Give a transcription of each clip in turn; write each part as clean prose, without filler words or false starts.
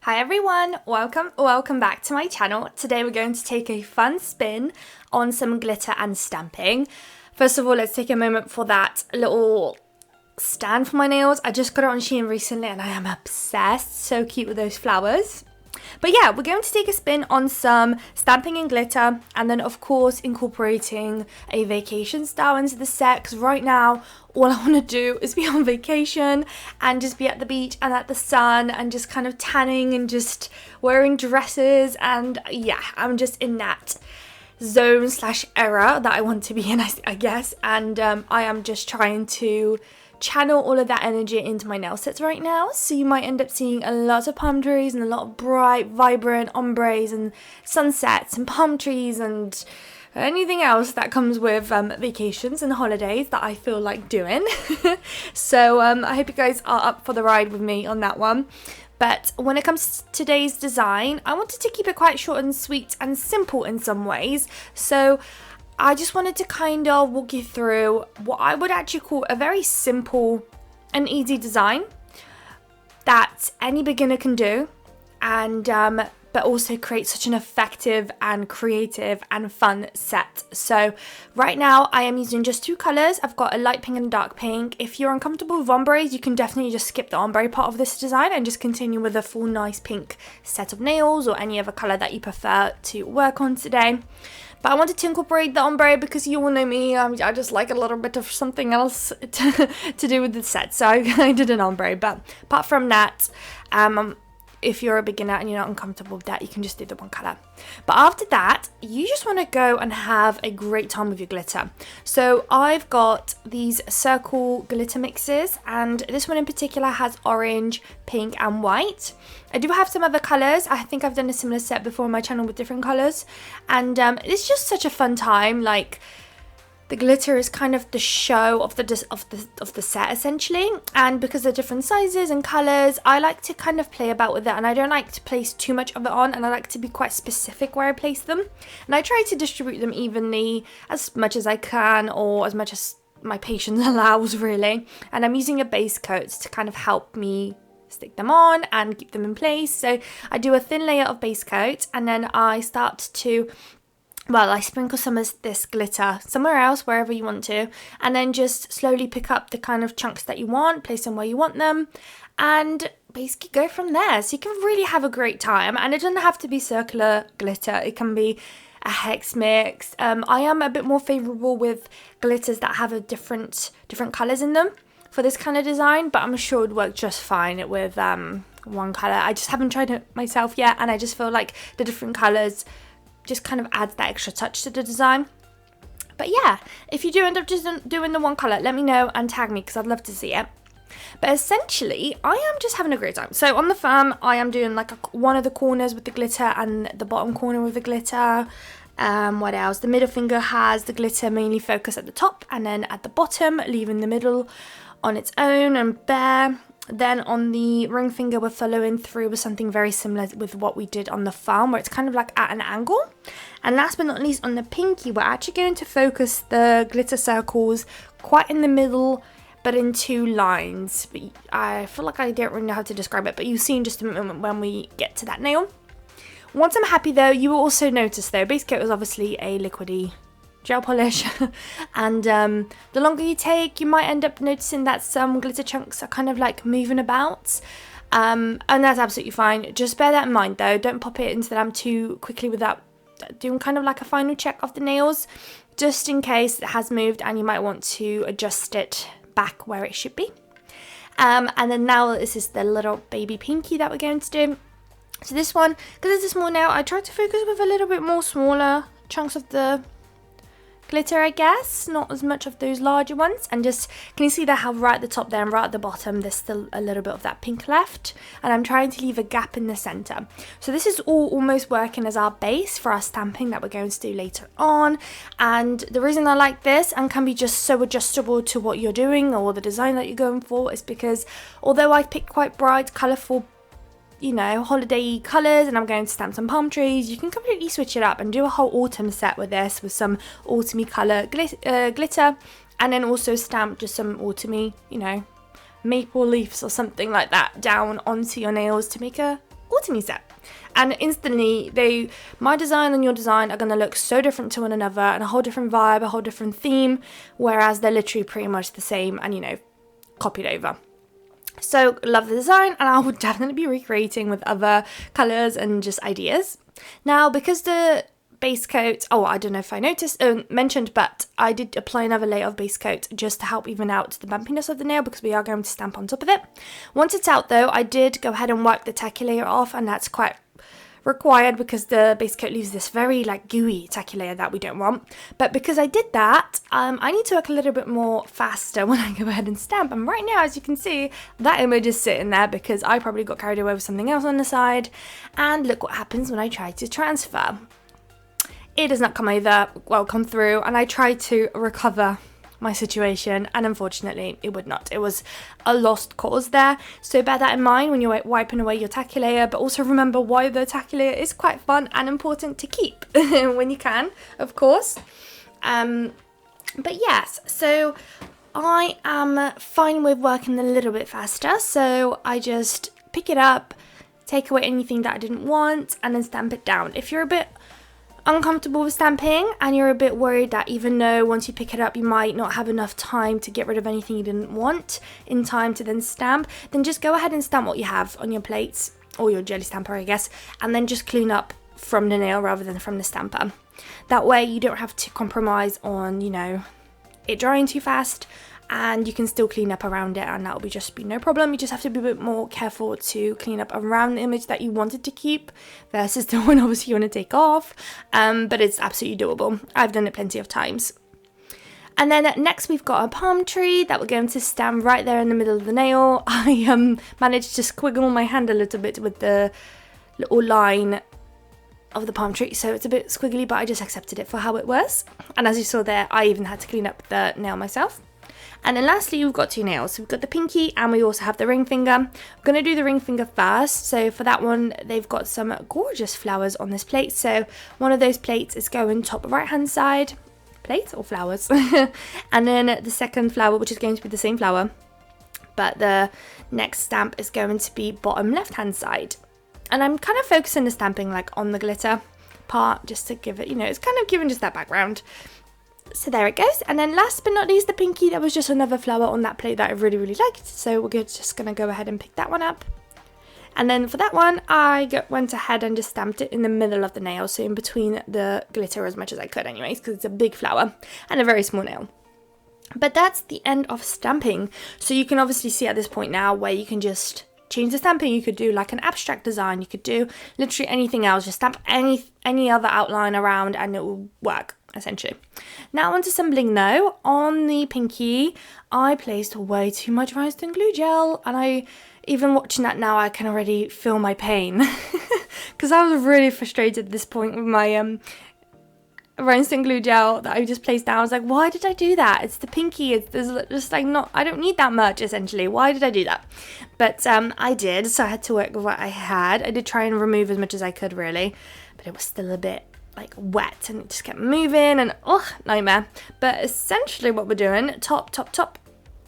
Hi everyone, welcome back to my channel. Today we're going to take a fun spin on some glitter and stamping. First of all, let's take a moment for that little stand for my nails. I just got it on Shein recently and I am obsessed. So cute with those flowers. But yeah, we're going to take a spin on some stamping and glitter, and then of course incorporating a vacation style into the set, because right now all I want to do is be on vacation and just be at the beach and at the sun and just kind of tanning and just wearing dresses, and yeah, I'm just in that zone / era that I want to be in, I guess, and I am just trying to channel all of that energy into my nail sets right now. So you might end up seeing a lot of palm trees and a lot of bright, vibrant ombres and sunsets and palm trees and anything else that comes with vacations and holidays that I feel like doing. So I hope you guys are up for the ride with me on that one. But when it comes to today's design, I wanted to keep it quite short and sweet and simple in some ways. So I just wanted to kind of walk you through what I would actually call a very simple and easy design that any beginner can do, and but also create such an effective and creative and fun set. So right now I am using just two colours. I've got a light pink and a dark pink. If you're uncomfortable with ombres, you can definitely just skip the ombre part of this design and just continue with a full nice pink set of nails or any other colour that you prefer to work on today. But I wanted to incorporate the ombre because you all know me, I just like a little bit of something else to do with the set. So I did an ombre, but apart from that, if you're a beginner and you're not uncomfortable with that, you can just do the one colour. But after that, you just want to go and have a great time with your glitter. So I've got these circle glitter mixes, and this one in particular has orange, pink and white. I do have some other colours. I think I've done a similar set before on my channel with different colours, and it's just such a fun time. Like, the glitter is kind of the show of the set essentially, and because they're different sizes and colours, I like to kind of play about with it, and I don't like to place too much of it on, and I like to be quite specific where I place them, and I try to distribute them evenly as much as I can, or as much as my patience allows really. And I'm using a base coat to kind of help me stick them on and keep them in place. So I do a thin layer of base coat, and then I start to, well, I sprinkle some of this glitter somewhere else, wherever you want to, and then just slowly pick up the kind of chunks that you want, place them where you want them, and basically go from there. So you can really have a great time, and it doesn't have to be circular glitter. It can be a hex mix. I am a bit more favourable with glitters that have a different colours in them for this kind of design, but I'm sure it would work just fine with one colour. I just haven't tried it myself yet, and I just feel like the different colours just kind of adds that extra touch to the design. But yeah, if you do end up just doing the one colour, let me know and tag me because I'd love to see it. But essentially, I am just having a great time. So on the thumb, I am doing like one of the corners with the glitter and the bottom corner with the glitter. What else? The middle finger has the glitter mainly focused at the top, and then at the bottom, leaving the middle on its own and bare. Then on the ring finger, we're following through with something very similar with what we did on the thumb, where it's kind of like at an angle. And last but not least, on the pinky, we're actually going to focus the glitter circles quite in the middle, but in two lines. But I feel like I don't really know how to describe it, but you'll see in just a moment when we get to that nail. Once I'm happy though, you will also notice though, base coat is obviously a LiQWYD gel polish, and the longer you take, you might end up noticing that some glitter chunks are kind of like moving about, and that's absolutely fine. Just bear that in mind though, don't pop it into the lamp too quickly without doing kind of like a final check of the nails, just in case it has moved and you might want to adjust it back where it should be. And then now this is the little baby pinky that we're going to do. So this one, because it's a small nail, I tried to focus with a little bit more smaller chunks of the glitter, I guess, not as much of those larger ones. And just, can you see that how right at the top there and right at the bottom there's still a little bit of that pink left, and I'm trying to leave a gap in the center. So this is all almost working as our base for our stamping that we're going to do later on. And the reason I like this and can be just so adjustable to what you're doing or the design that you're going for is because although I picked quite bright, colorful, you know, holiday colours, and I'm going to stamp some palm trees, you can completely switch it up and do a whole autumn set with this, with some autumny colour glitter, and then also stamp just some autumny, you know, maple leaves or something like that down onto your nails to make a autumny set. And instantly, my design and your design are going to look so different to one another, and a whole different vibe, a whole different theme, whereas they're literally pretty much the same and, you know, copied over. So love the design, and I would definitely be recreating with other colours and just ideas. Now, because the base coat, I don't know if I mentioned, but I did apply another layer of base coat just to help even out the bumpiness of the nail, because we are going to stamp on top of it. Once it's out though, I did go ahead and wipe the tacky layer off, and that's quite required because the base coat leaves this very like gooey tacky layer that we don't want. But because I did that, I need to work a little bit more faster when I go ahead and stamp. And right now, as you can see, that image is sitting there because I probably got carried away with something else on the side. And look what happens when I try to transfer. It does not come through, and I tried to recover my situation, and unfortunately it would not. It was a lost cause there, so bear that in mind when you're wiping away your tacky layer, but also remember why the tacky layer is quite fun and important to keep when you can, of course. But yes, so I am fine with working a little bit faster, so I just pick it up, take away anything that I didn't want, and then stamp it down. If you're a bit uncomfortable with stamping and you're a bit worried that even though once you pick it up you might not have enough time to get rid of anything you didn't want in time to then stamp, then just go ahead and stamp what you have on your plates or your jelly stamper, I guess, and then just clean up from the nail rather than from the stamper. That way you don't have to compromise on, you know, it drying too fast, and you can still clean up around it, and that'll be no problem. You just have to be a bit more careful to clean up around the image that you wanted to keep versus the one obviously you want to take off, but it's absolutely doable. I've done it plenty of times. And then next we've got a palm tree that we're going to stamp right there in the middle of the nail. I managed to squiggle my hand a little bit with the little line of the palm tree, so it's a bit squiggly, but I just accepted it for how it was. And as you saw there, I even had to clean up the nail myself. And then lastly, we've got two nails. So we've got the pinky, and we also have the ring finger. We're going to do the ring finger first. So for that one, they've got some gorgeous flowers on this plate. So one of those plates is going top right hand side. Plate or flowers? And then the second flower, which is going to be the same flower, but the next stamp is going to be bottom left hand side. And I'm kind of focusing the stamping like on the glitter part, just to give it, you know, it's kind of giving just that background. So there it goes. And then last but not least, the pinky. That was just another flower on that plate that I really, really liked. So we're just going to go ahead and pick that one up. And then for that one, I went ahead and just stamped it in the middle of the nail. So in between the glitter as much as I could anyways, because it's a big flower and a very small nail. But that's the end of stamping. So you can obviously see at this point now where you can just change the stamping. You could do like an abstract design. You could do literally anything else. Just stamp any other outline around and it will work, essentially. Now onto some bling though. On the pinky, I placed way too much rhinestone glue gel, and even watching that now, I can already feel my pain because I was really frustrated at this point with my rhinestone glue gel that I just placed down. I was like, why did I do that? It's the pinky. There's just like I don't need that much essentially. Why did I do that? But I did, so I had to work with what I had. I did try and remove as much as I could really, but it was still a bit like wet and it just kept moving and nightmare. But essentially what we're doing, top,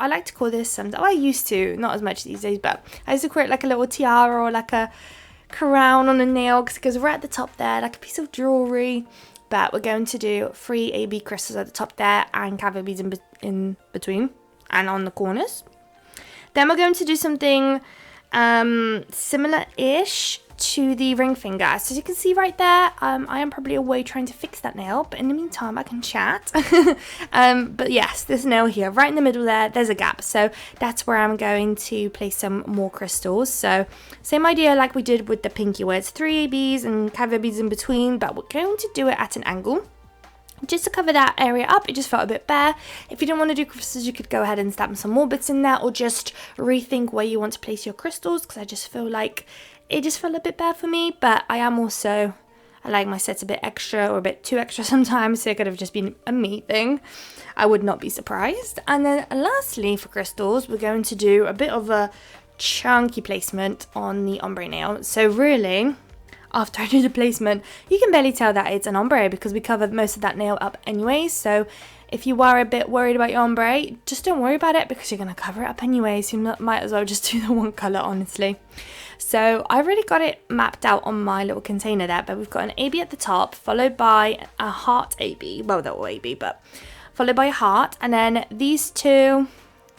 I like to call this I used to, not as much these days, but I used to call it like a little tiara or like a crown on a nail because it goes right at the top there, like a piece of jewellery. But we're going to do 3 AB crystals at the top there and caviar beads in between and on the corners. Then we're going to do something similar-ish to the ring finger. So as you can see right there, I am probably away trying to fix that nail, but in the meantime I can chat. But yes, this nail here, right in the middle there's a gap. So that's where I'm going to place some more crystals. So same idea like we did with the pinky, where it's 3 ABs and caviar beads in between, but we're going to do it at an angle. Just to cover that area up, it just felt a bit bare. If you don't want to do crystals, you could go ahead and stamp some more bits in there, or just rethink where you want to place your crystals, because I just feel like it just felt a bit bare for me. But I like my sets a bit extra or a bit too extra sometimes, so it could have just been a me thing. I would not be surprised. And then lastly for crystals, we're going to do a bit of a chunky placement on the ombre nail. So really, after I do the placement, you can barely tell that it's an ombre because we covered most of that nail up anyway, so If you are a bit worried about your ombre, just don't worry about it because you're going to cover it up anyway, so you might as well just do the one colour, honestly. So I've already got it mapped out on my little container there, but we've got an AB at the top, followed by a heart AB, well, they're all AB, but followed by a heart, and then these two,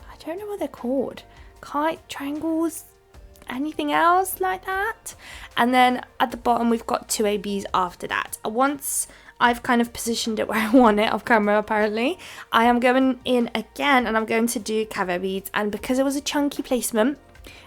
I don't know what they're called, kite, triangles, anything else like that. And then at the bottom we've got two ABs after that. Once I've kind of positioned it where I want it off camera, apparently, I am going in again and I'm going to do caviar beads. And because it was a chunky placement,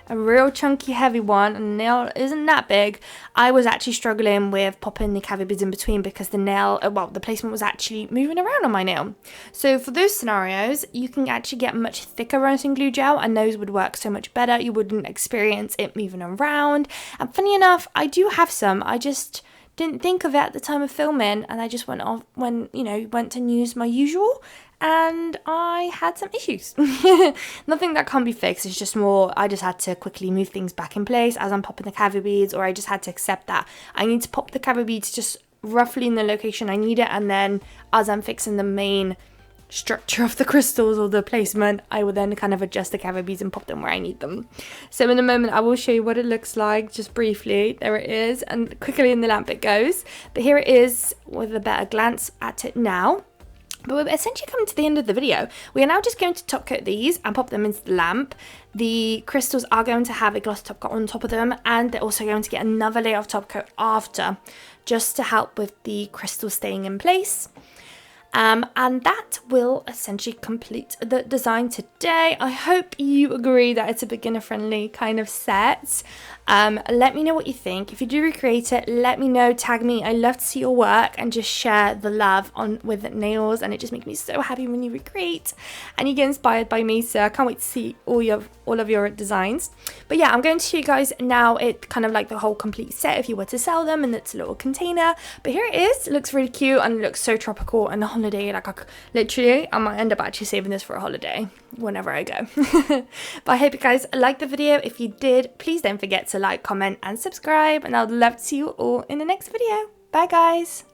a real chunky heavy one, and the nail isn't that big, I was actually struggling with popping the caviar beads in between because the nail, well, the placement was actually moving around on my nail. So for those scenarios, you can actually get much thicker resin glue gel, and those would work so much better. You wouldn't experience it moving around. And funny enough, I do have some. I just didn't think of it at the time of filming, and I just went to use my usual, and I had some issues. Nothing that can't be fixed. It's just more, I just had to quickly move things back in place as I'm popping the caviar beads, or I just had to accept that I need to pop the caviar beads just roughly in the location I need it, and then as I'm fixing the main structure of the crystals or the placement, I will then kind of adjust the caviar beads and pop them where I need them. So in a moment I will show you what it looks like, just briefly. There it is, and quickly in the lamp it goes. But here it is with a better glance at it now. But we're essentially coming to the end of the video. We are now just going to top coat these and pop them into the lamp. The crystals are going to have a gloss top coat on top of them, and they're also going to get another layer of top coat after, just to help with the crystals staying in place. And that will essentially complete the design today. I hope you agree that it's a beginner friendly kind of set. Let me know what you think. If you do recreate it, let me know, tag me. I love to see your work and just share the love with nails, and it just makes me so happy when you recreate and you get inspired by me. So I can't wait to see all of your designs. But yeah, I'm going to show you guys now it kind of like the whole complete set if you were to sell them in its little container. But here it is. It looks really cute and it looks so tropical and a holiday. Like literally, I might end up actually saving this for a holiday whenever I go. But I hope you guys liked the video. If you did, please don't forget to like, comment and subscribe, and I would love to see you all in the next video. Bye guys.